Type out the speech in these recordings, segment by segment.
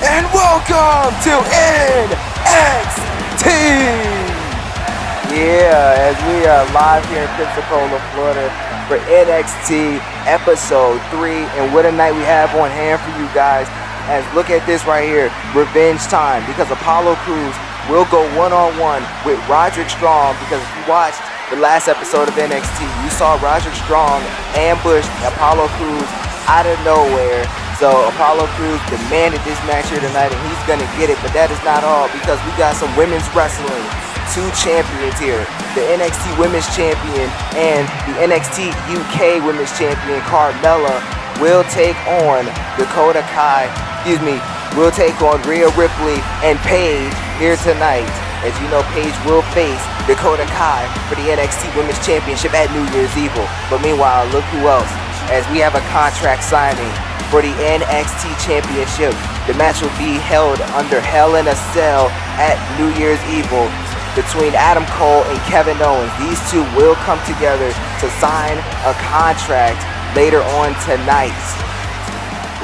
and welcome to NXT! Yeah, as we are live here in Pensacola, Florida for NXT episode 3, and what a night we have on hand for you guys. As look at this right here, revenge time, because Apollo Crews will go one-on-one with Roderick Strong, because if you watched the last episode of NXT, you saw Roderick Strong ambush Apollo Crews out of nowhere. So Apollo Crews demanded this match here tonight, and he's gonna get it. But that is not all, because we got some women's wrestling. Two champions here: the NXT Women's Champion and the NXT UK Women's Champion Carmella will take on Dakota Kai. Will take on Rhea Ripley and Paige here tonight. As you know, Paige will face Dakota Kai for the NXT Women's Championship at New Year's Eve. But meanwhile, look who else, as we have a contract signing for the NXT Championship. The match will be held under Hell in a Cell at New Year's Eve between Adam Cole and Kevin Owens. These two will come together to sign a contract later on tonight.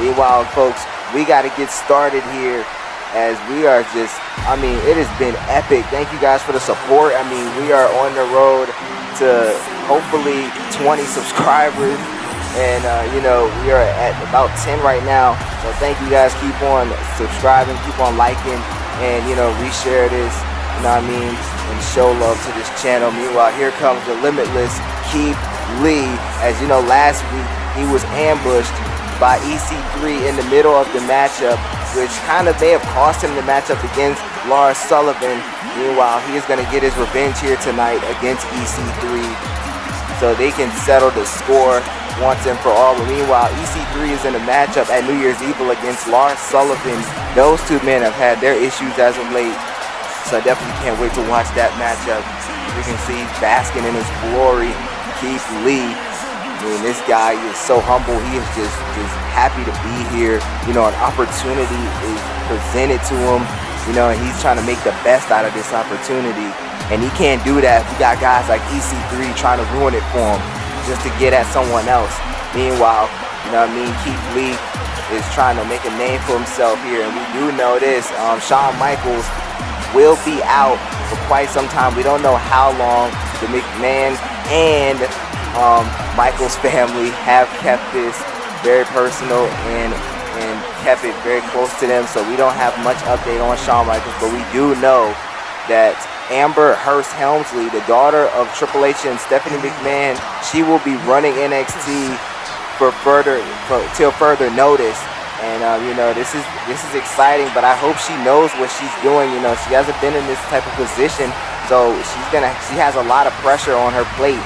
Meanwhile, folks, we got to get started here, as we are just, it has been epic. Thank you guys for the support. We are on the road to hopefully 20 subscribers. And, we are at about 10 right now. So thank you guys. Keep on subscribing, keep on liking, and, reshare this, and show love to this channel. Meanwhile, here comes the limitless Keith Lee. As you know, last week he was ambushed by EC3 in the middle of the matchup, which kind of may have cost him the matchup against Lars Sullivan. Meanwhile, he is going to get his revenge here tonight against EC3, so they can settle the score once and for all. But meanwhile, EC3 is in a matchup at New Year's Eve against Lars Sullivan. Those two men have had their issues as of late, so I definitely can't wait to watch that matchup. You can see he's basking in his glory. Keith Lee, this guy is so humble. He is just happy to be here. An opportunity is presented to him, and he's trying to make the best out of this opportunity. And he can't do that if we got guys like EC3 trying to ruin it for him, just to get at someone else. Meanwhile, Keith Lee is trying to make a name for himself here, and we do know this. Shawn Michaels will be out for quite some time. We don't know how long. The McMahon and Michaels family have kept this very personal and kept it very close to them, so we don't have much update on Shawn Michaels. But we do know that Amber Hurst Helmsley, the daughter of Triple H and Stephanie McMahon, she will be running NXT till further notice. And this is exciting, but I hope she knows what she's doing. She hasn't been in this type of position, so she has a lot of pressure on her plate,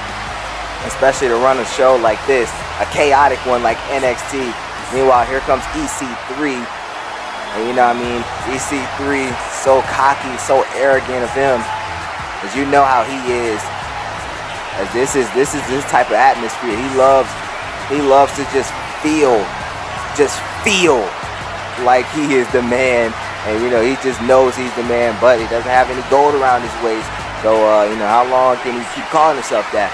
especially to run a show like this, a chaotic one like NXT. Meanwhile, here comes EC3. And EC3, so cocky, so arrogant of him, as you know how he is. As this is this type of atmosphere. He loves to just feel like he is the man. And he just knows he's the man, but he doesn't have any gold around his waist. So how long can he keep calling himself that?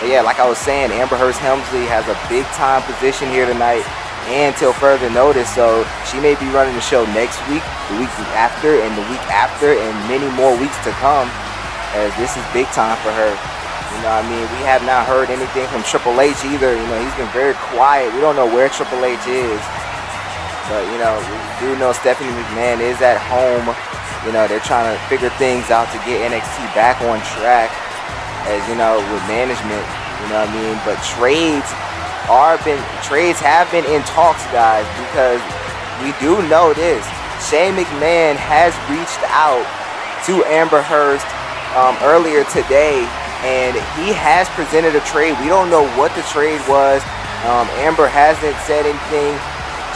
But yeah, like I was saying, Amber Hurst Helmsley has a big time position here tonight, and till further notice, so she may be running the show next week, the week after, and the week after, and many more weeks to come, as this is big time for her. We have not heard anything from Triple H either. He's been very quiet. We don't know where Triple H is, but we do know Stephanie McMahon is at home. They're trying to figure things out to get NXT back on track, as with management. But trades have been in talks, guys, because we do know this. Shane McMahon has reached out to Amber Hurst earlier today, and he has presented a trade. We don't know what the trade was. Amber hasn't said anything.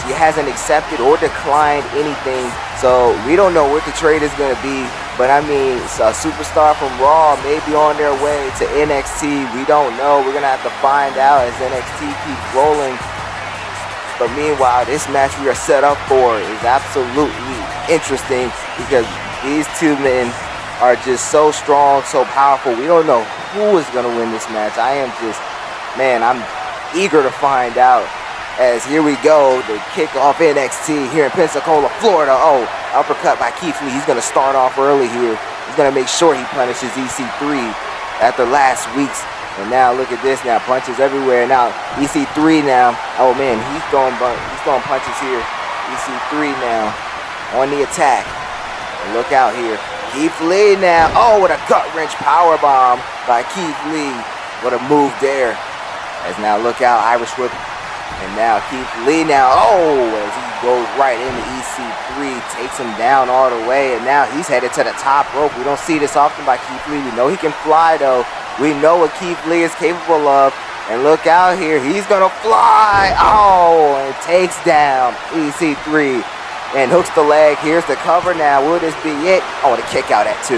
She hasn't accepted or declined anything, so we don't know what the trade is going to be. But a superstar from Raw may be on their way to NXT. We don't know. We're going to have to find out as NXT keeps rolling. But meanwhile, this match we are set up for is absolutely interesting, because these two men are just so strong, so powerful. We don't know who is going to win this match. I'm eager to find out. As here we go, the kickoff NXT here in Pensacola, Florida. Oh, uppercut by Keith Lee. He's going to start off early here. He's going to make sure he punishes EC3 after last week's. And now look at this now, punches everywhere. Now EC3 now, oh man, he's throwing punches here. EC3 now on the attack. And look out here. Keith Lee now. Oh, what a gut-wrench powerbomb by Keith Lee. What a move there. As now look out, Irish whip. And now Keith Lee now, oh, as he goes right into EC3, takes him down all the way. And now he's headed to the top rope. We don't see this often by Keith Lee. We know he can fly though. We know what Keith Lee is capable of. And look out here, he's gonna fly. Oh, and takes down EC3. And hooks the leg. Here's the cover now. Will this be it? Oh, the kick out at 2.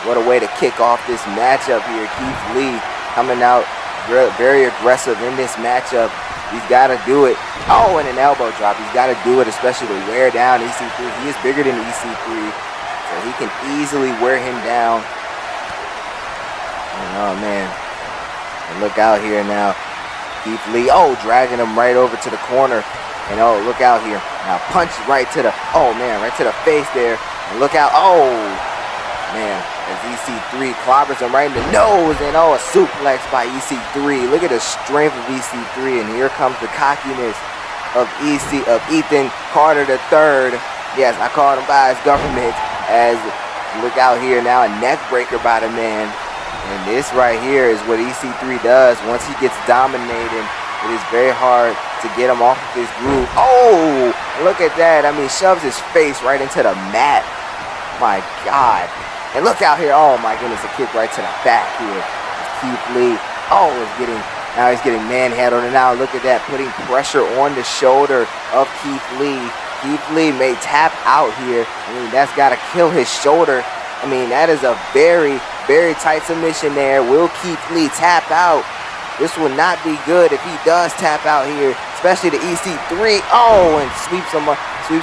What a way to kick off this matchup here. Keith Lee coming out very aggressive in this matchup. He's got to do it. Oh, and an elbow drop. He's got to do it, especially to wear down EC3. He is bigger than EC3, so he can easily wear him down. And, oh, man. And look out here now. Keith Lee, oh, dragging him right over to the corner. And oh, look out here. Now punch right to the, oh man, right to the face there. And look out, oh, man, as EC3 clobbers him right in the nose. And oh, a suplex by EC3. Look at the strength of EC3. And here comes the cockiness of Ethan Carter III. Yes, I called him by his government. As, look out here now, a neck breaker by the man. And this right here is what EC3 does. Once he gets dominated, it is very hard to get him off of his groove. Oh, look at that. I mean, shoves his face right into the mat. My God. And look out here. Oh, my goodness, a kick right to the back here. Keith Lee. Oh, now he's getting manhandled. And now look at that, putting pressure on the shoulder of Keith Lee. Keith Lee may tap out here. I mean, that's got to kill his shoulder. I mean, that is a very, very tight submission there. Will Keith Lee tap out? This will not be good if he does tap out here, especially the EC3. Oh, and sweeps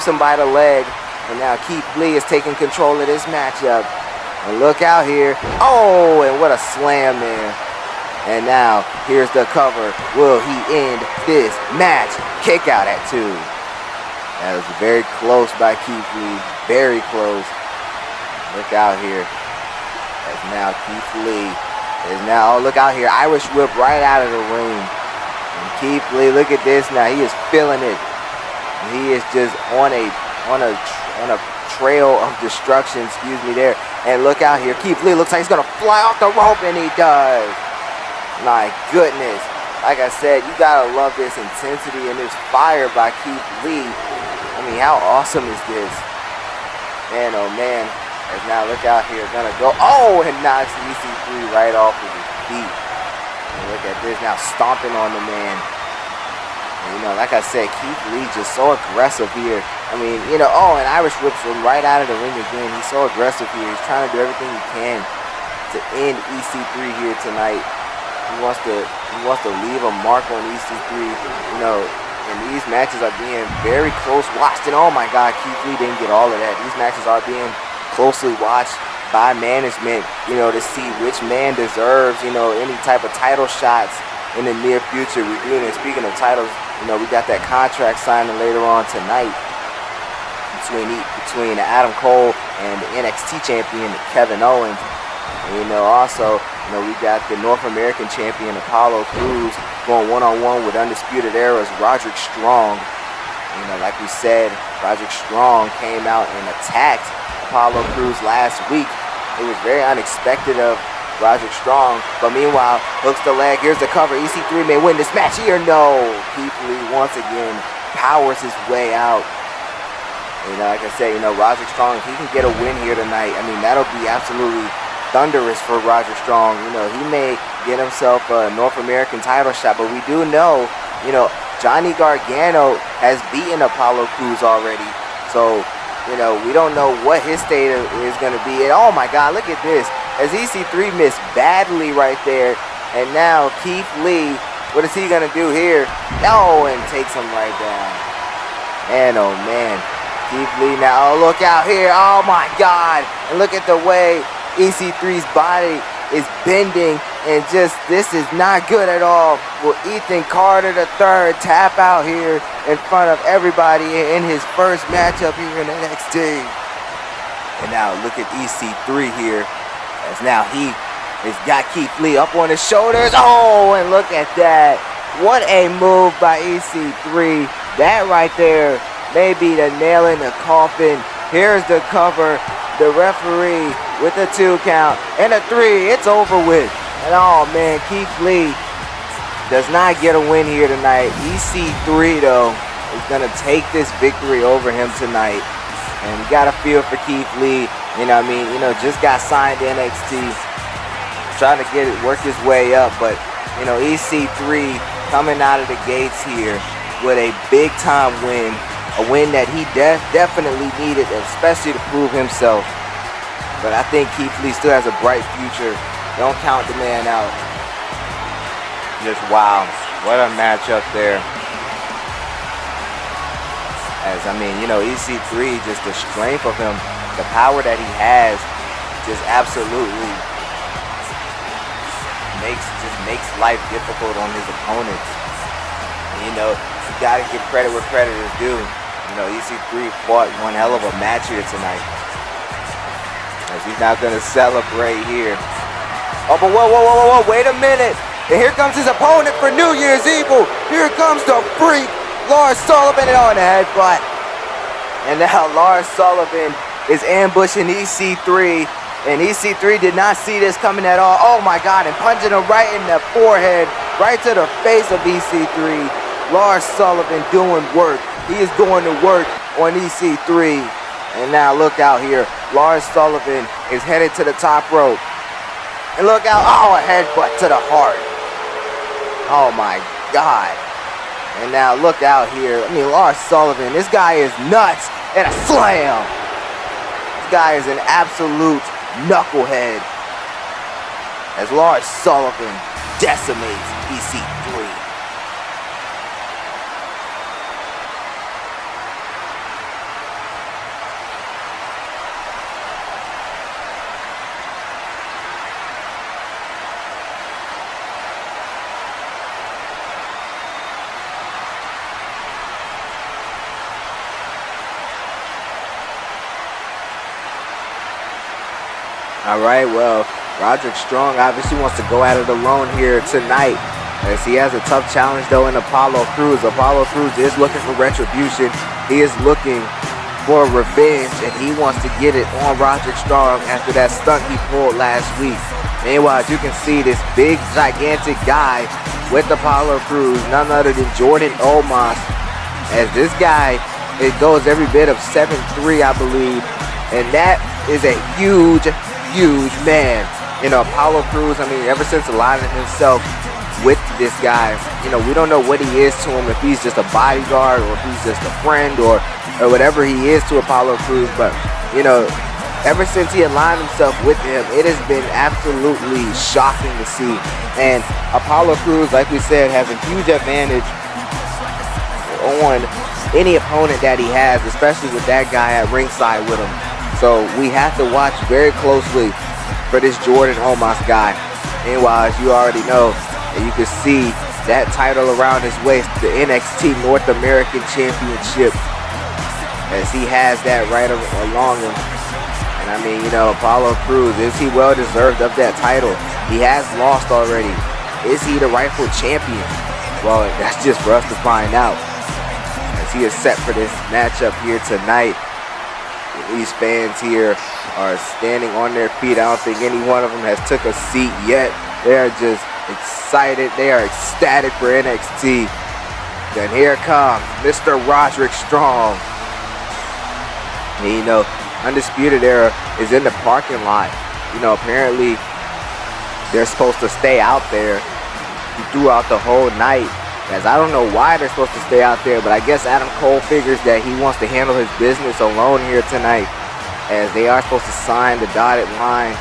him by the leg. And now Keith Lee is taking control of this matchup. And look out here. Oh, and what a slam there. And now, here's the cover. Will he end this match? Kick out at 2. That was very close by Keith Lee. Very close. Look out here. As now Keith Lee is now, oh, look out here, Irish whip right out of the ring. And Keith Lee, look at this now, he is feeling it. He is just on a trail of destruction, excuse me there. And look out here, Keith Lee looks like he's gonna fly off the rope, and he does. My goodness. Like I said, you gotta love this intensity and this fire by Keith Lee. I mean, how awesome is this? Man, oh man. As now look out here, gonna go, oh, and knocks EC3 right off of his feet. And look at this now, stomping on the man. And, you know, like I said, Keith Lee just so aggressive here. I mean, you know, oh, and Irish whips him right out of the ring again. He's so aggressive here. He's trying to do everything he can to end EC3 here tonight. He wants to leave a mark on EC3. You know, and these matches are being very close watched. And oh my God, Keith Lee didn't get all of that. These matches are being closely watched by management, you know, to see which man deserves, you know, any type of title shots in the near future. And speaking of titles, you know, we got that contract signing later on tonight between Adam Cole and the NXT champion Kevin Owens. And, you know, also, you know, we got the North American champion Apollo Crews going one-on-one with Undisputed Era's Roderick Strong. You know, like we said, Roderick Strong came out and attacked Apollo Crews last week. It was very unexpected of Roderick Strong, but meanwhile, hooks the leg. Here's the cover. EC3 may win this match here. No, Keith Lee once again powers his way out. You know, like I said, you know, Roderick Strong, if he can get a win here tonight, I mean, that'll be absolutely thunderous for Roderick Strong. You know, he may get himself a North American title shot, but we do know, you know, Johnny Gargano has beaten Apollo Crews already. So, you know, we don't know what his state is going to be. And oh my God, look at this. As EC3 missed badly right there. And now Keith Lee, what is he going to do here? Oh, and takes him right down. And oh man, Keith Lee now, oh, look out here. Oh my God. And look at the way EC3's body is bending, and just this is not good at all. Will Ethan Carter III tap out here in front of everybody in his first matchup here in NXT? And now look at EC3 here, as now he has got Keith Lee up on his shoulders. Oh, and look at that. What a move by EC3. That right there may be the nail in the coffin. Here's the cover. The referee with a 2 count and a 3. It's over with. And oh man, Keith Lee does not get a win here tonight. EC3 though is gonna take this victory over him tonight. And you got a feel for Keith Lee. You know what I mean? You know, just got signed to NXT. Trying to get it, work his way up. But, you know, EC3 coming out of the gates here with a big time win. A win that he definitely needed, especially to prove himself. But I think Keith Lee still has a bright future. Don't count the man out. Just wow. What a matchup there. As I mean, you know, EC3, just the strength of him, the power that he has, just absolutely makes life difficult on his opponents. And, you know, you gotta give credit where credit is due. You know, EC3 fought one hell of a match here tonight. As he's not gonna celebrate here. Oh, but whoa, wait a minute. And here comes his opponent for New Year's Evil. Here comes the freak, Lars Sullivan, on the headbutt. And now Lars Sullivan is ambushing EC3. And EC3 did not see this coming at all. Oh my God, and punching him right in the forehead, right to the face of EC3. Lars Sullivan doing work. He is going to work on EC3. And now look out here. Lars Sullivan is headed to the top rope. And look out. Oh, a headbutt to the heart. Oh my God. And now look out here. I mean, Lars Sullivan, this guy is nuts. And a slam. This guy is an absolute knucklehead. As Lars Sullivan decimates EC3. All right, well, Roderick Strong obviously wants to go at it alone here tonight, as he has a tough challenge though in Apollo Crews. Apollo Crews is looking for retribution. He is looking for revenge, and he wants to get it on Roderick Strong after that stunt he pulled last week. Meanwhile, as you can see, this big, gigantic guy with Apollo Crews, none other than Jordan Omos, as this guy, it goes every bit of 7'3", I believe, and that is a huge man. You know, Apollo Crews, I mean, ever since aligning himself with this guy, you know, we don't know what he is to him, if he's just a bodyguard or if he's just a friend or whatever he is to Apollo Crews. But, you know, ever since he aligned himself with him, it has been absolutely shocking to see. And Apollo Crews, like we said, has a huge advantage on any opponent that he has, especially with that guy at ringside with him. So we have to watch very closely for this Jordan Omos guy. Meanwhile, as you already know, and you can see that title around his waist, the NXT North American Championship, as he has that right along him. And I mean, you know, Apollo Crews, is he well deserved of that title? He has lost already. Is he the rightful champion? Well, that's just for us to find out, as he is set for this matchup here tonight. These fans here are standing on their feet. I don't think any one of them has took a seat yet. They are just excited. They are ecstatic for NXT. Then here comes Mr. Roderick Strong. And, you know, Undisputed Era is in the parking lot. You know, apparently they're supposed to stay out there throughout the whole night. As I don't know why they're supposed to stay out there, but I guess Adam Cole figures that he wants to handle his business alone here tonight, as they are supposed to sign the dotted line,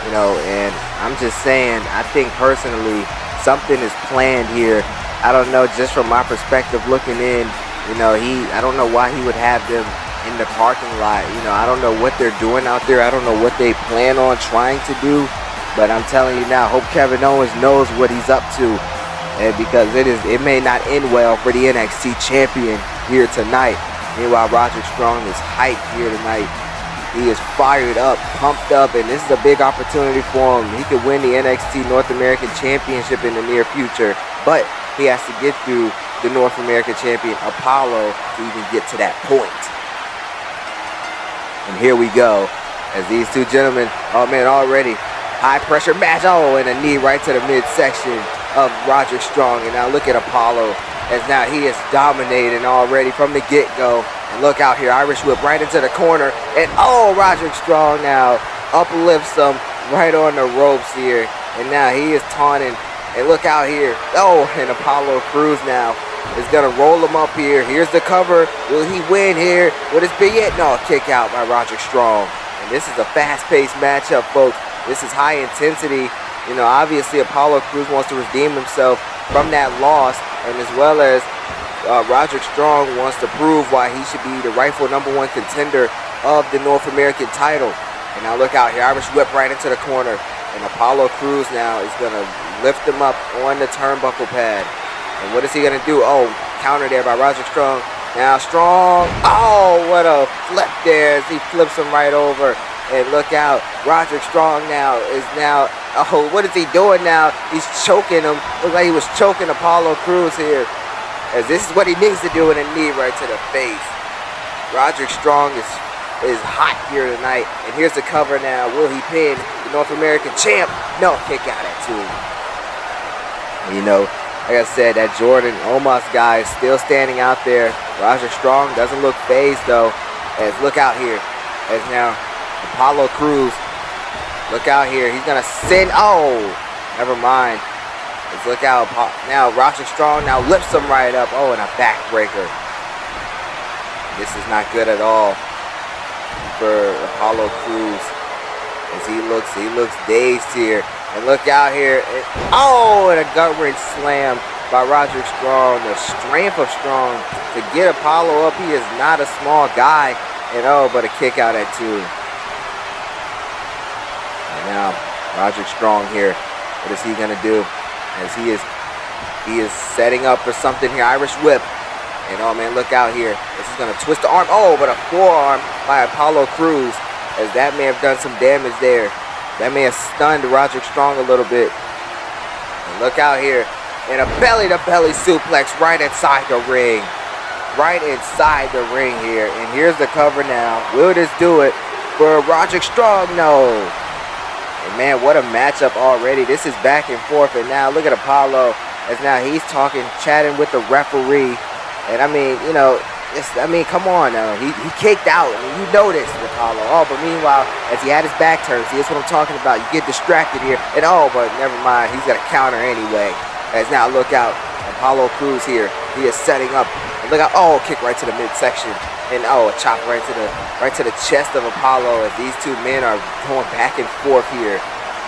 you know. And I'm just saying, I think personally something is planned here. I don't know, just from my perspective looking in, you know, I don't know why he would have them in the parking lot. You know, I don't know what they're doing out there. I don't know what they plan on trying to do. But I'm telling you now, hope Kevin Owens knows what he's up to. And because it may not end well for the NXT champion here tonight. Meanwhile, Roderick Strong is hyped here tonight. He is fired up, pumped up, and this is a big opportunity for him. He could win the NXT North American Championship in the near future, but he has to get through the North American champion Apollo to even get to that point. And here we go, as these two gentlemen, oh man, already high pressure match, oh, and a knee right to the midsection of Roderick Strong. And now look at Apollo, as now he is dominating already from the get-go. And look out here, Irish whip right into the corner. And oh, Roderick Strong now uplifts him right on the ropes here. And now he is taunting. And look out here. Oh, and Apollo Crews now is going to roll him up here. Here's the cover. Will he win here? Will this be it? No, kick out by Roderick Strong. And this is a fast-paced matchup, folks. This is high intensity. You know, obviously Apollo Crews wants to redeem himself from that loss. And as well as Roderick Strong wants to prove why he should be the rightful #1 contender of the North American title. And now look out here, Irish whip right into the corner. And Apollo Crews now is going to lift him up on the turnbuckle pad. And what is he going to do? Oh, counter there by Roderick Strong. Now Strong, oh, what a flip there as he flips him right over. And look out, Roderick Strong now is now, oh, what is he doing now? He's choking him. Looks like he was choking Apollo Crews here. As this is what he needs to do, in a knee right to the face. Roderick Strong is hot here tonight. And here's the cover now. Will he pin the North American champ? No, kick out at 2. You know, like I said, that Jordan Omos guy is still standing out there. Roderick Strong doesn't look phased though. As look out here. As now Apollo Crews. Look out here. He's gonna send. Oh, never mind. Let's look out now. Roderick Strong now lifts him right up. Oh, and a backbreaker. This is not good at all for Apollo Crews, as he looks dazed here. And look out here. Oh, and a gut wrench slam by Roderick Strong. The strength of Strong to get Apollo up. He is not a small guy. And oh, but a kick out at 2. And now Roderick Strong here. What is he gonna do? As he is setting up for something here. Irish whip. And oh man, look out here. This is gonna twist the arm. Oh, but a forearm by Apollo Crews, as that may have done some damage there. That may have stunned Roderick Strong a little bit. And look out here. And a belly-to-belly suplex right inside the ring. Right inside the ring here. And here's the cover now. Will this do it for Roderick Strong? No. And man, what a matchup already. This is back and forth. And now look at Apollo, as now he's talking, chatting with the referee. And I mean, you know, come on now. He kicked out. I mean, you know this with Apollo. Oh, but meanwhile, as he had his back turned, see, that's what I'm talking about. You get distracted here. And oh, but never mind. He's got a counter anyway. As now look out, Apollo Crews here. He is setting up. And look out. Oh, kick right to the midsection. And oh, a chop right to the chest of Apollo, as these two men are going back and forth here.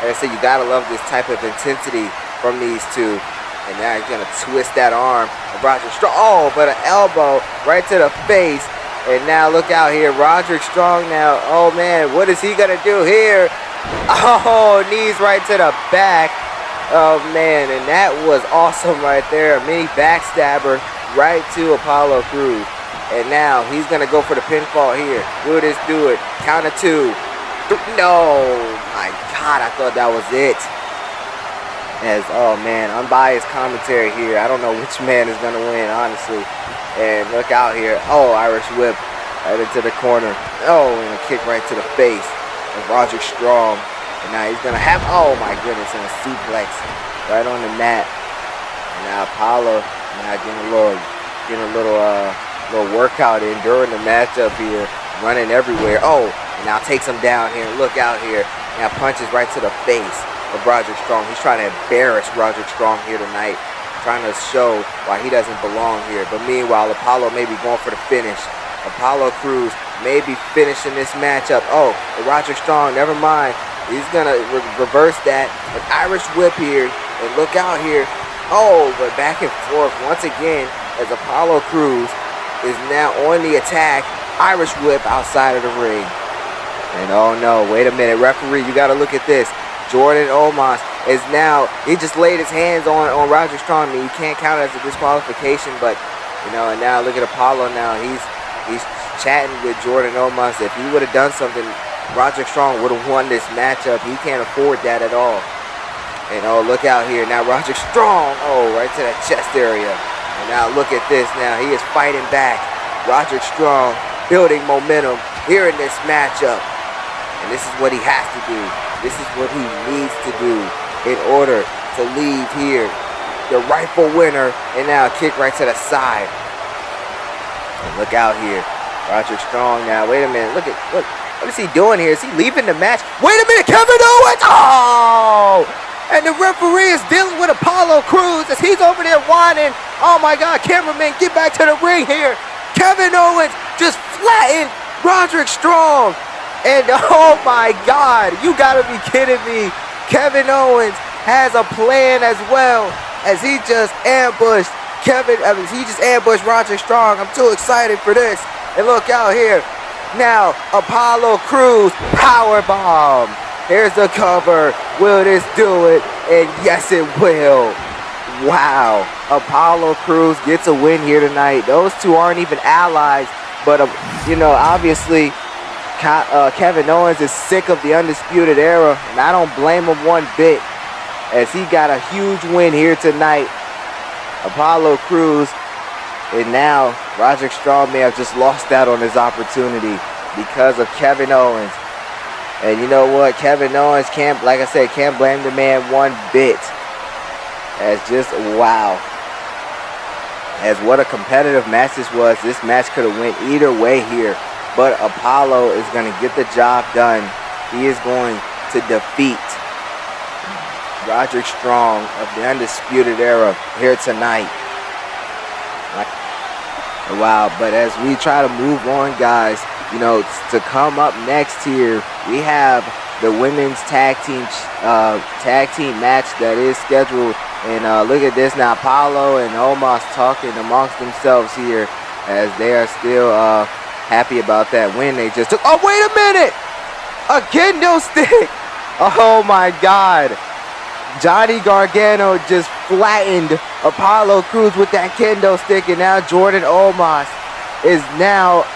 Like I said, you gotta love this type of intensity from these two. And now he's gonna twist that arm of Roderick Strong. Oh, but an elbow right to the face. And now look out here, Roderick Strong now. Oh man, what is he gonna do here? Oh, knees right to the back. Oh man, and that was awesome right there. A mini backstabber right to Apollo Crews. And now he's going to go for the pinfall here. Will this do it? Count of 2. No. My God, I thought that was it. As, oh man, unbiased commentary here. I don't know which man is going to win, honestly. And look out here. Oh, Irish whip right into the corner. Oh, and a kick right to the face of Roderick Strong. And now he's going to have, oh my goodness, and a suplex right on the mat. And now Apollo now getting a little workout in during the matchup here, running everywhere. Oh, and now takes him down here. Look out here. Now punches right to the face of Roderick Strong. He's trying to embarrass Roderick Strong here tonight, trying to show why he doesn't belong here. But meanwhile, Apollo may be going for the finish. Apollo Crews may be finishing this matchup. Oh, Roderick Strong, never mind. He's going to reverse that. An Irish whip here. And look out here. Oh, but back and forth once again, as Apollo Crews is now on the attack. Irish whip outside of the ring. And oh no, wait a minute, referee, you gotta look at this. Jordan Omos is now, he just laid his hands on Roderick Strong. I mean, you can't count it as a disqualification, but, you know, and now look at Apollo now. He's chatting with Jordan Omos. If he would have done something, Roderick Strong would have won this matchup. He can't afford that at all. And oh, look out here. Now Roderick Strong, oh, right to that chest area. And now look at this now. He is fighting back. Roderick Strong building momentum here in this matchup. And this is what he has to do. This is what he needs to do in order to leave here the rightful winner. And now a kick right to the side. And look out here. Roderick Strong now. Wait a minute. Look. What is he doing here? Is he leaving the match? Wait a minute. Kevin Owens. Oh! And the referee is dealing with Apollo Crews as he's over there whining. Oh my God, cameraman, get back to the ring here. Kevin Owens just flattened Roderick Strong. And oh my God, you gotta be kidding me. Kevin Owens has a plan as well as he just ambushed Roderick Strong. I'm too excited for this. And look out here. Now, Apollo Crews powerbomb. Here's the cover. Will this do it? And yes, it will. Wow. Apollo Crews gets a win here tonight. Those two aren't even allies. But, you know, obviously, Kevin Owens is sick of the Undisputed Era. And I don't blame him one bit, as he got a huge win here tonight. Apollo Crews. And now, Roderick Strong may have just lost out on his opportunity because of Kevin Owens. And you know what? Kevin Owens can't, like I said, can't blame the man one bit. As just, wow. As what a competitive match this was. This match could have went either way here. But Apollo is going to get the job done. He is going to defeat Roderick Strong of the Undisputed Era here tonight. Wow, but as we try to move on, guys, you know, to come up next here, we have the women's tag team match that is scheduled. And look at this now, Apollo and Omos talking amongst themselves here as they are still happy about that win they just took. Oh, wait a minute! A kendo stick! Oh my God! Johnny Gargano just flattened Apollo Crews with that kendo stick, and now Jordan Omos is now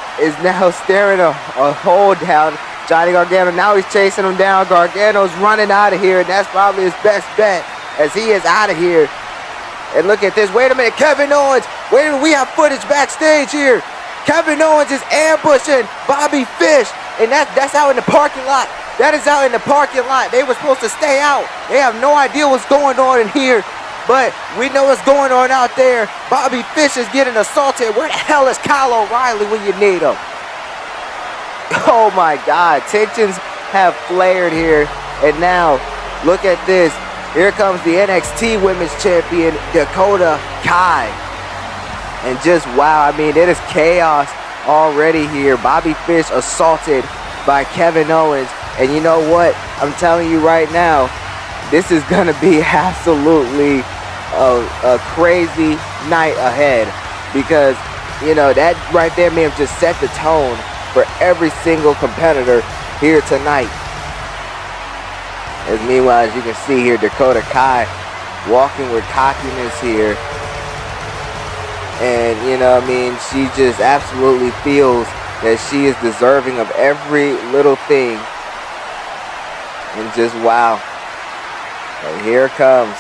staring a hold down Johnny Gargano. Now he's chasing him down. Gargano's running out of here, and that's probably his best bet as he is out of here. And look at this. Wait a minute, Kevin Owens. Wait a minute, we have footage backstage here. Kevin Owens is ambushing Bobby Fish, and that's out in the parking lot. That is out in the parking lot. They were supposed to stay out. They have no idea what's going on in here, but we know what's going on out there. Bobby Fish is getting assaulted. Where the hell is Kyle O'Reilly when you need him? Oh my God, tensions have flared here. And now, look at this. Here comes the NXT Women's Champion, Dakota Kai. And just wow, I mean, it is chaos already here. Bobby Fish assaulted by Kevin Owens. And you know what? I'm telling you right now, this is going to be absolutely a crazy night ahead. Because, you know, that right there may have just set the tone for every single competitor here tonight. As meanwhile, as you can see here, Dakota Kai walking with cockiness here. And, you know, I mean, she just absolutely feels that she is deserving of every little thing. And just wow. And here comes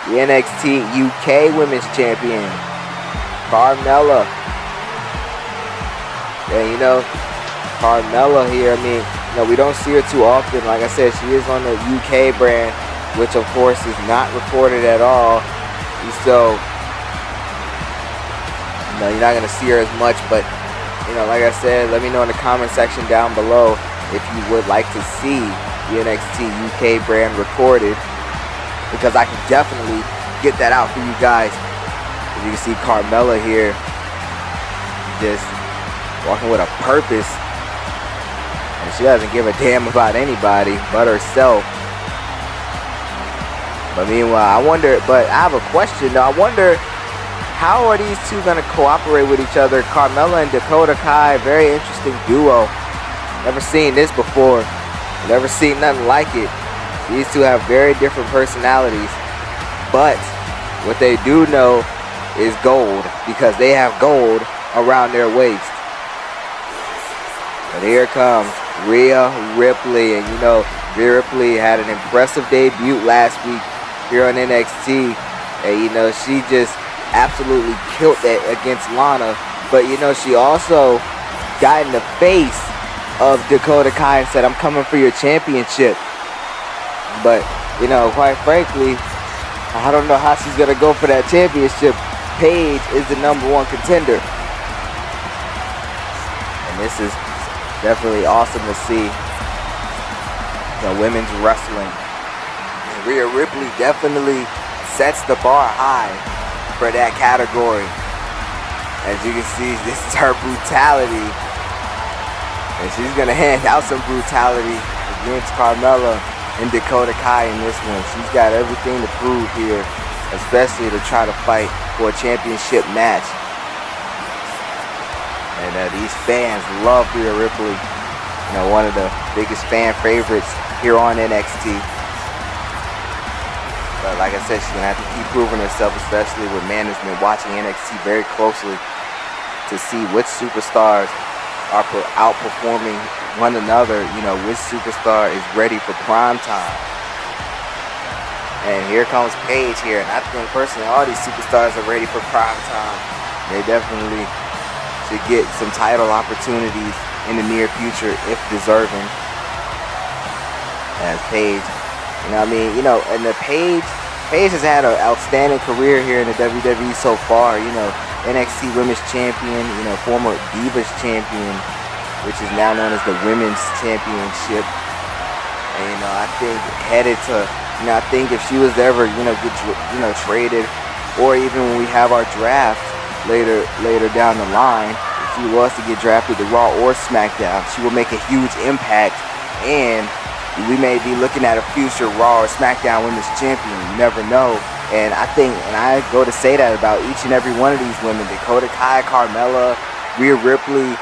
the NXT UK Women's Champion, Carmella. And you know, Carmella here, I mean, you know, we don't see her too often. Like I said, she is on the UK brand, which of course is not recorded at all. And so, you know, you're not going to see her as much. But, you know, like I said, let me know in the comment section down below if you would like to see the NXT UK brand recorded, because I can definitely get that out for you guys. As you can see Carmella here just walking with a purpose, and she doesn't give a damn about anybody but herself. But meanwhile, I have a question though. I wonder, how are these two going to cooperate with each other? Carmella and Dakota Kai, very interesting duo. Never seen this before. Never seen nothing like it. These two have very different personalities, but what they do know is gold, because they have gold around their waist. But here comes Rhea Ripley, and you know, Rhea Ripley had an impressive debut last week here on NXT, and you know, she just absolutely killed that against Lana. But you know, she also got in the face of Dakota Kai and said, "I'm coming for your championship." But you know, quite frankly, I don't know how she's gonna go for that championship. Paige is the #1 contender, and this is definitely awesome to see. You know, women's wrestling. And Rhea Ripley definitely sets the bar high for that category. As you can see, this is her brutality, and she's gonna hand out some brutality against Carmella and Dakota Kai in this one. She's got everything to prove here, especially to try to fight for a championship match. And these fans love Rhea Ripley. You know, one of the biggest fan favorites here on NXT. But like I said, she's gonna have to keep proving herself, especially with management watching NXT very closely to see which superstars are outperforming one another. You know, which superstar is ready for prime time. And here comes Paige here, and I think personally all these superstars are ready for prime time. They definitely should get some title opportunities in the near future if deserving. As Paige, you know what I mean? You know, and the Paige has had an outstanding career here in the WWE so far. You know, NXT Women's Champion, you know, former Divas Champion, which is now known as the Women's Championship. And, you know, I think headed to, you know, I think if she was ever, you know, get, you know, traded, or even when we have our draft later down the line, if she was to get drafted to Raw or SmackDown, she will make a huge impact, and we may be looking at a future Raw or SmackDown Women's Champion. You never know. And I think, and I go to say that about each and every one of these women, Dakota Kai, Carmella, Rhea Ripley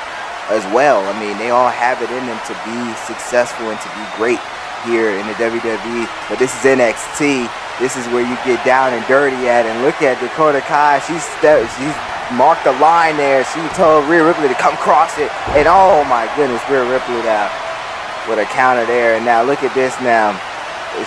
as well. I mean, they all have it in them to be successful and to be great here in the WWE. But this is NXT. This is where you get down and dirty at. And look at Dakota Kai. She's marked the line there. She told Rhea Ripley to come cross it. And oh my goodness, Rhea Ripley now with a counter there. And now look at this now.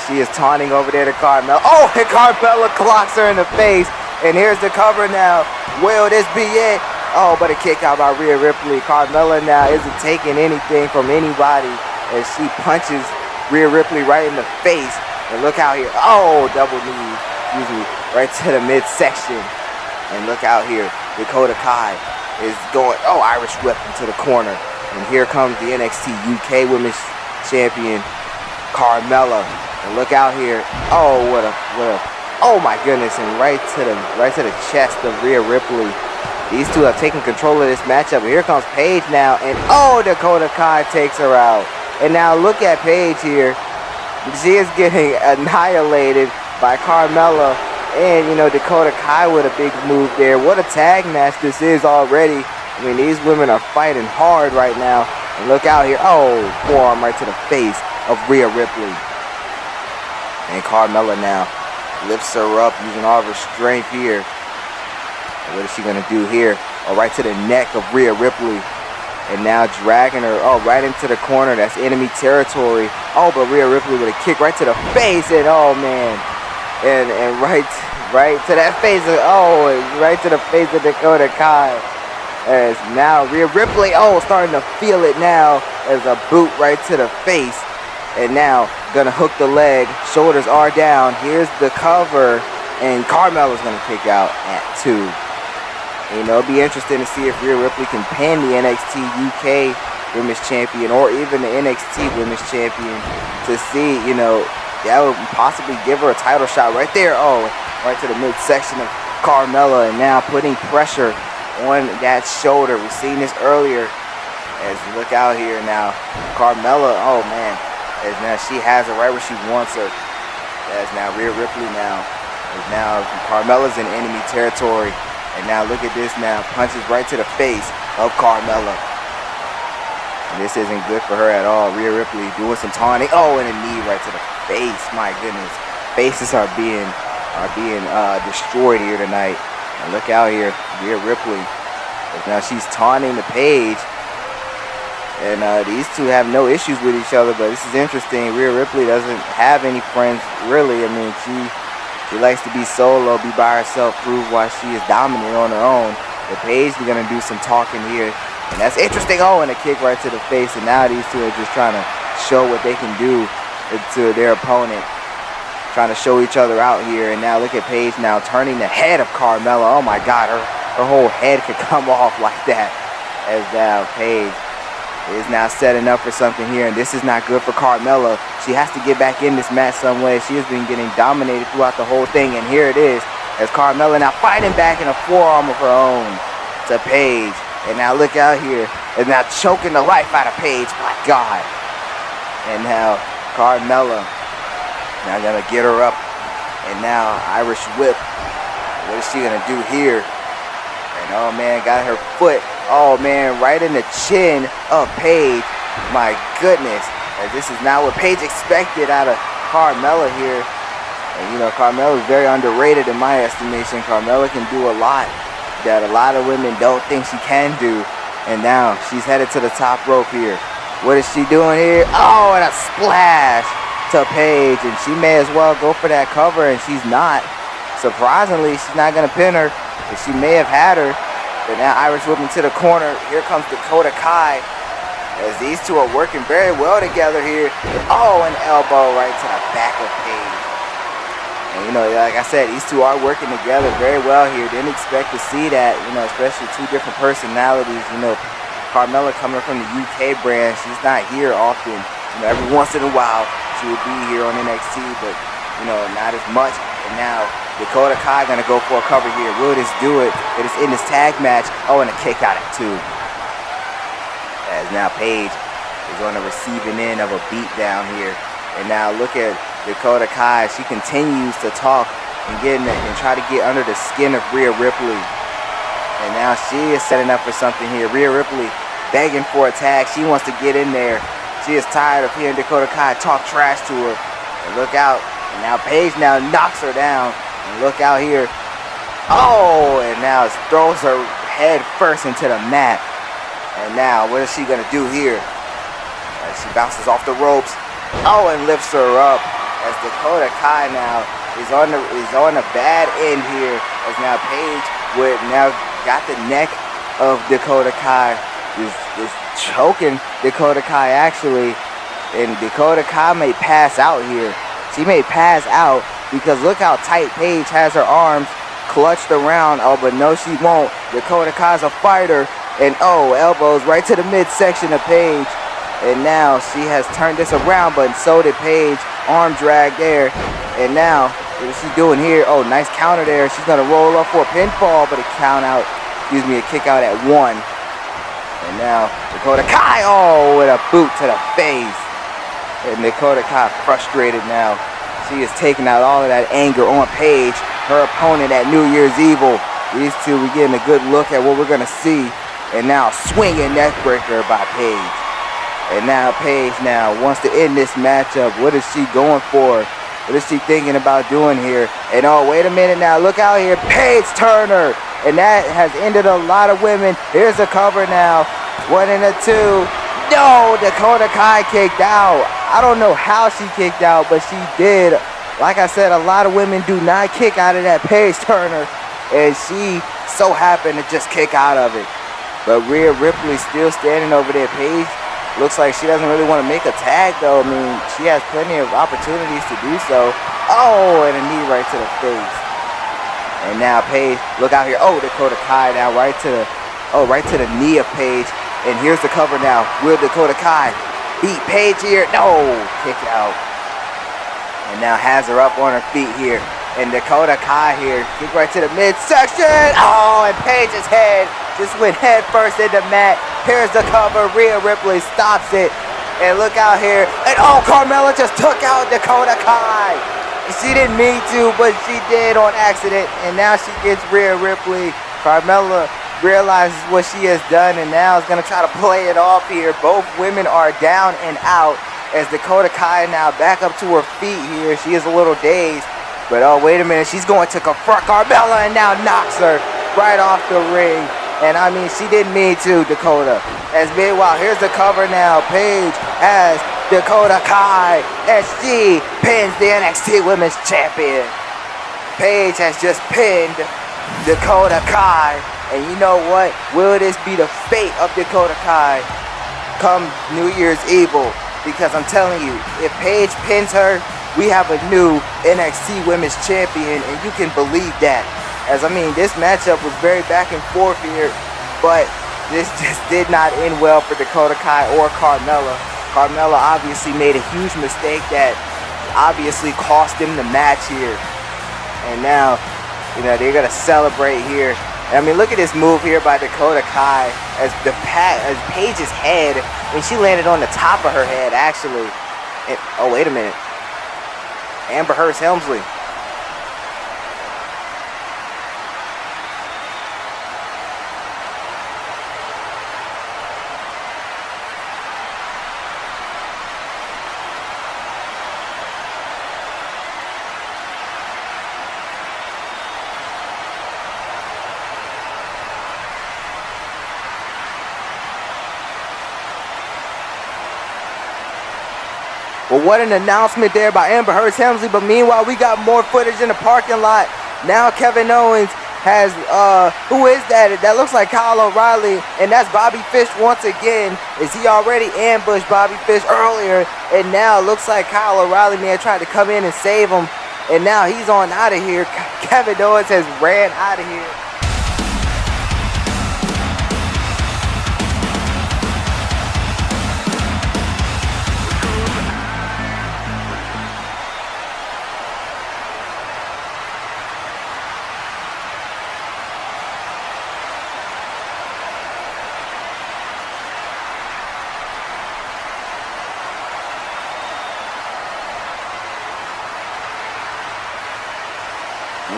She is taunting over there to Carmella. Oh, and Carmella clocks her in the face. And here's the cover now. Will this be it? Oh, but a kick out by Rhea Ripley. Carmella now isn't taking anything from anybody as she punches Rhea Ripley right in the face. And look out here. Oh, double knee. Excuse me. Right to the midsection. And look out here. Dakota Kai is going. Oh, Irish whip into the corner. And here comes the NXT UK Women's Champion, Carmella. And look out here. Oh, what a oh my goodness, and right to the chest of Rhea Ripley. These two have taken control of this matchup. And here comes Paige now, and oh, Dakota Kai takes her out. And now look at Paige here. She is getting annihilated by Carmella, and you know, Dakota Kai with a big move there. What a tag match this is already. I mean, these women are fighting hard right now. And look out here. Oh, forearm right to the face of Rhea Ripley. And Carmella now lifts her up using all of her strength here. And what is she going to do here? Oh, right to the neck of Rhea Ripley. And now dragging her, oh, right into the corner. That's enemy territory. Oh, but Rhea Ripley with a kick right to the face. And oh, man. And right to that face. Oh, right to the face of Dakota Kai. As now Rhea Ripley, oh, starting to feel it now as a boot right to the face. And now gonna hook the leg, shoulders are down. Here's the cover, and Carmella's gonna kick out at 2. And, you know, it'll be interesting to see if Rhea Ripley can pin the NXT UK Women's Champion or even the NXT Women's Champion to see, you know, that would possibly give her a title shot right there. Oh, right to the midsection of Carmella, and now putting pressure on that shoulder. We've seen this earlier. As you look out here now, Carmella, oh man, as now she has her right where she wants her. As now Rhea Ripley now, as now Carmella's in enemy territory. And now look at this now, punches right to the face of Carmella. This isn't good for her at all. Rhea Ripley doing some taunting. Oh, and a knee right to the face. My goodness. Faces are being destroyed here tonight. And look out here. Rhea Ripley. Now she's taunting the Paige. And these two have no issues with each other, but this is interesting. Rhea Ripley doesn't have any friends, really. I mean, she likes to be solo, be by herself, prove why she is dominant on her own. But Paige is going to do some talking here. And that's interesting. Oh, and a kick right to the face. And now these two are just trying to show what they can do to their opponent. Trying to show each other out here. And now look at Paige now turning the head of Carmella. Oh my God, her whole head could come off like that. As now Paige is now setting up for something here. And this is not good for Carmella. She has to get back in this match some way. She has been getting dominated throughout the whole thing. And here it is. As Carmella now fighting back in a forearm of her own to Paige. And now look out here. And now choking the life out of Paige. My God. And now Carmella now gonna get her up. And now Irish whip. What is she gonna do here? And oh man, got her foot. Oh man, right in the chin of Paige. My goodness. And this is not what Paige expected out of Carmella here. And you know, Carmella is very underrated in my estimation. Carmella can do a lot that a lot of women don't think she can do. And now she's headed to the top rope here. What is she doing here? Oh, and a splash to Paige. And she may as well go for that cover, and she's not. Surprisingly, she's not going to pin her. But she may have had her. But now Irish whipping to the corner. Here comes Dakota Kai. As these two are working very well together here. Oh, an elbow right to the back of Paige. And, you know, like I said, these two are working together very well here. Didn't expect to see that, you know, especially two different personalities. You know, Carmella coming from the UK brand, she's not here often. You know, every once in a while she would be here on NXT, but, you know, not as much. And now Dakota Kai gonna go for a cover here. Will this do it? It is in this tag match. Oh, and a kick out at 2. As now Paige is on the receiving end of a beatdown here. And now look at Dakota Kai. She continues to talk and try to get under the skin of Rhea Ripley. And now she is setting up for something here. Rhea Ripley begging for a tag. She wants to get in there. She is tired of hearing Dakota Kai talk trash to her. And look out. And now Paige now knocks her down. And look out here. Oh, and now throws her head first into the mat. And now what is she going to do here? As she bounces off the ropes. Oh, and lifts her up. As Dakota Kai now is on the bad end here. As now Paige would now got the neck of Dakota Kai. Is choking Dakota Kai actually. And Dakota Kai may pass out here. She may pass out because look how tight Paige has her arms clutched around. Oh, but no, she won't. Dakota Kai's a fighter. And oh, elbows right to the midsection of Paige. And now she has turned this around, but so did Paige. Arm drag there. And now, what is she doing here? Oh, nice counter there. She's going to roll up for a pinfall, but a kick out at 1. And now, Dakota Kai, oh, with a boot to the face. And Dakota Kai frustrated now. She is taking out all of that anger on Paige, her opponent at New Year's Evil. These two, we're getting a good look at what we're going to see. And now, swinging neckbreaker by Paige. And now Paige now wants to end this matchup. What is she going for? What is she thinking about doing here? And oh, wait a minute now. Look out here. Paige Turner. And that has ended a lot of women. Here's a cover now. 1 and a 2. No, Dakota Kai kicked out. I don't know how she kicked out, but she did. Like I said, a lot of women do not kick out of that Paige Turner. And she so happened to just kick out of it. But Rhea Ripley still standing over there. Paige looks like she doesn't really want to make a tag, though. I mean, she has plenty of opportunities to do so. Oh, and a knee right to the face. And now Paige, look out here. Oh, Dakota Kai now right to the knee of Paige. And here's the cover now. Will Dakota Kai beat Paige here? No, kick out. And now has her up on her feet here. And Dakota Kai here, kick right to the midsection. Oh, and Paige's head just went head first in the mat. Here's the cover. Rhea Ripley stops it. And look out here. And oh, Carmella just took out Dakota Kai. She didn't mean to, but she did on accident. And now she gets Rhea Ripley. Carmella realizes what she has done and now is going to try to play it off here. Both women are down and out as Dakota Kai now back up to her feet here. She is a little dazed, but oh, wait a minute. She's going to confront Carmella and now knocks her right off the ring. And I mean, she didn't mean to, Dakota. As meanwhile, here's the cover now. Paige has Dakota Kai as she pins the NXT Women's Champion. Paige has just pinned Dakota Kai. And you know what? Will this be the fate of Dakota Kai come New Year's Evil? Because I'm telling you, if Paige pins her, we have a new NXT Women's Champion, and you can believe that. As I mean, this matchup was very back and forth here, but this just did not end well for Dakota Kai or Carmella. Carmella obviously made a huge mistake that obviously cost him the match here. And now, you know, they're going to celebrate here. I mean, look at this move here by Dakota Kai as Paige's head, when she landed on the top of her head, actually. And, oh, wait a minute. Amber Heard's Helmsley. Well, what an announcement there by Amber Heard's Helmsley. But meanwhile, we got more footage in the parking lot. Now Kevin Owens has, who is that? That looks like Kyle O'Reilly. And that's Bobby Fish once again. Is he already ambushed Bobby Fish earlier? And now it looks like Kyle O'Reilly may have tried to come in and save him. And now he's on out of here. Kevin Owens has ran out of here.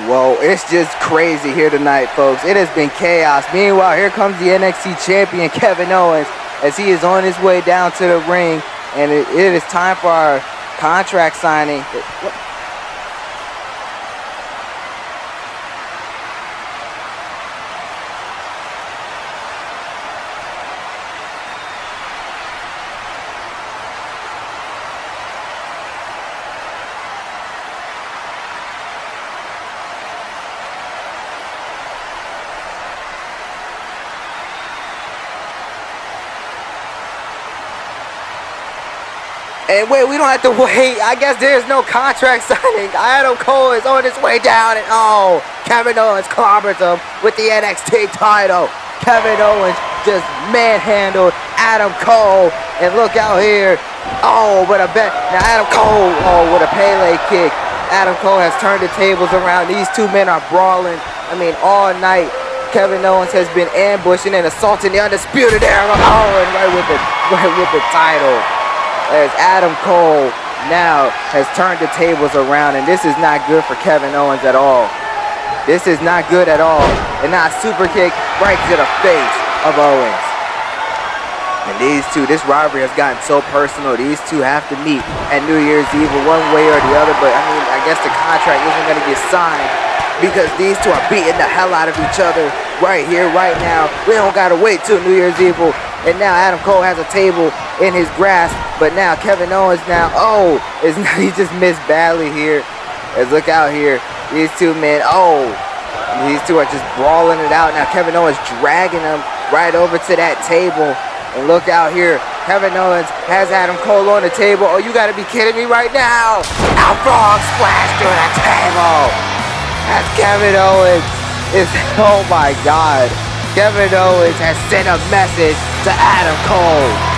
Whoa, it's just crazy here tonight, folks. It has been chaos. Meanwhile, here comes the NXT champion, Kevin Owens, as he is on his way down to the ring. And it is time for our contract signing. And wait, we don't have to wait. I guess there's no contract signing. Adam Cole is on his way down, and oh, Kevin Owens clobbers him with the NXT title. Kevin Owens just manhandled Adam Cole, and look out here. Oh, what a bet. Now Adam Cole, oh, what a Pele kick. Adam Cole has turned the tables around. These two men are brawling. I mean, all night, Kevin Owens has been ambushing and assaulting the Undisputed Era. Oh, and right with the title. As Adam Cole now has turned the tables around, and this is not good for Kevin Owens at all. This is not good at all. And now a super kick right to the face of Owens. And these two, this rivalry has gotten so personal. These two have to meet at New Year's Eve one way or the other, but I mean, I guess the contract isn't going to get signed because these two are beating the hell out of each other right here, right now. We don't got to wait till New Year's Eve. And now Adam Cole has a table in his grasp, but now Kevin Owens now, oh, he just missed badly here. As look out here, these two men, oh, these two are just brawling it out. Now Kevin Owens dragging him right over to that table. And look out here, Kevin Owens has Adam Cole on the table. Oh, you gotta be kidding me right now. Out frog splash through the table. As Kevin Owens is, oh my God. Kevin Owens has sent a message to Adam Cole.